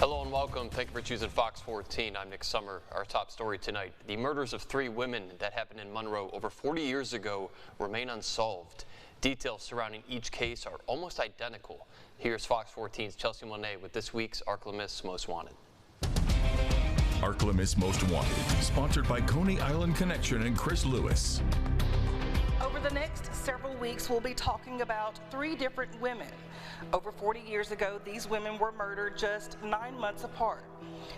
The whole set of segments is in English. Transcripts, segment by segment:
Hello and welcome. Thank you for choosing Fox 14. I'm Nick Summer. Our top story tonight, the murders of 3 women that happened in Monroe over 40 years ago remain unsolved. Details surrounding each case are almost identical. Here's Fox 14's Chelsea Monet with this week's Ark-La-Miss Most Wanted. Ark-La-Miss Most Wanted, sponsored by Coney Island Connection and Chris Lewis. Over the next several weeks, we'll be talking about 3 different women. Over 40 years ago, these women were murdered just 9 months apart.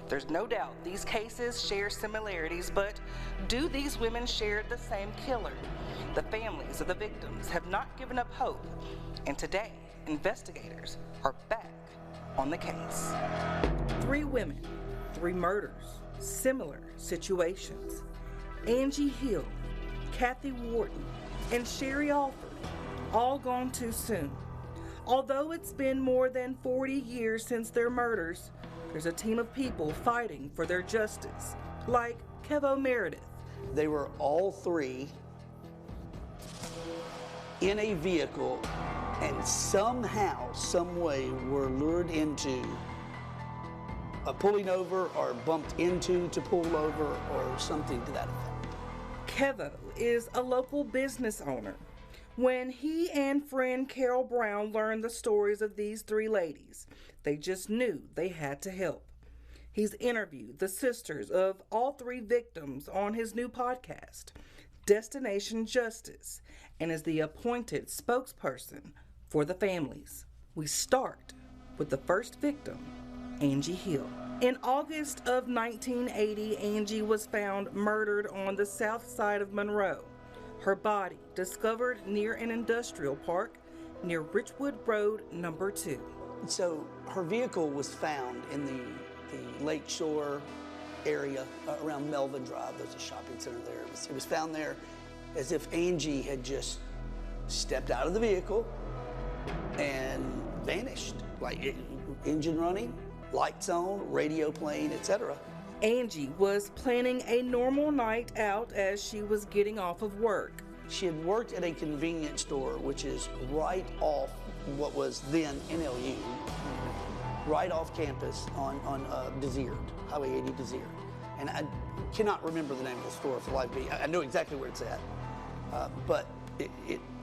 There's no doubt these cases share similarities, but do these women share the same killer? The families of the victims have not given up hope, and today, investigators are back on the case. 3 women, 3 murders, similar situations. Angie Hill, Kathy Whorton, and Sherry Alford, all gone too soon. Although it's been more than 40 years since their murders, there's a team of people fighting for their justice, like Kevo Meredith. They were all 3 in a vehicle and somehow, some way were lured into pulling over or bumped into to pull over or something to that effect. Kevo is a local business owner. When he and friend Carol Brown learned the stories of these 3 ladies, they just knew they had to help. He's interviewed the sisters of all 3 victims on his new podcast, Destination Justice, and is the appointed spokesperson for the families. We start with the first victim, Angie Hill. In August of 1980, Angie was found murdered on the south side of Monroe. Her body discovered near an industrial park near Richwood Road number 2. So her vehicle was found in the Lake Shore area around Melvin Drive. There's a shopping center there. It was found there as if Angie had just stepped out of the vehicle and vanished, like engine running, lights on, radio playing, etc. Angie was planning a normal night out as she was getting off of work. She had worked at a convenience store, which is right off what was then NLU, right off campus on Desert, Highway 80 Desert. And I cannot remember the name of the store for the life of me. I know exactly where it's at, but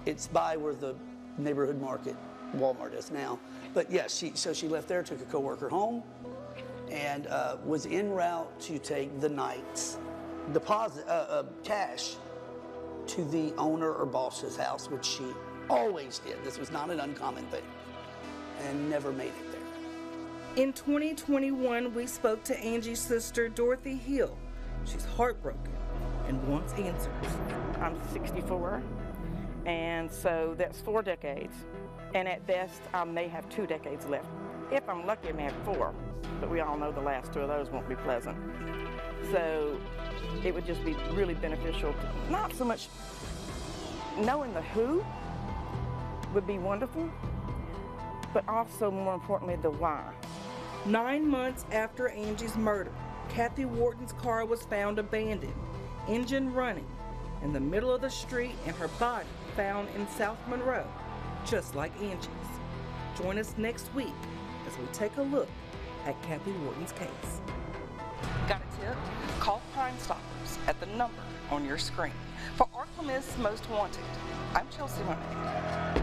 it's by where the neighborhood market Walmart is now. But yes, so she left there, took a coworker home, and was en route to take the night's deposit, cash, to the owner or boss's house, which she always did. This was not an uncommon thing, and never made it there. In 2021, we spoke to Angie's sister, Dorothy Hill. She's heartbroken and wants answers. I'm 64, and so that's 4 decades. And at best, I may have 2 decades left. If I'm lucky, I may have 4, but we all know the last 2 of those won't be pleasant. So it would just be really beneficial to, not so much knowing the who would be wonderful, but also more importantly, the why. 9 months after Angie's murder, Kathy Whorton's car was found abandoned, engine running, in the middle of the street, and her body found in South Monroe, just like Angie's. Join us next week as we take a look at Kathy Whorton's case. Got a tip? Call Crime Stoppers at the number on your screen. For Ark-La-Miss Most Wanted, I'm Chelsea Monet.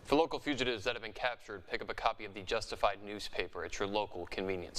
For local fugitives that have been captured, pick up a copy of the Justified newspaper at your local convenience store.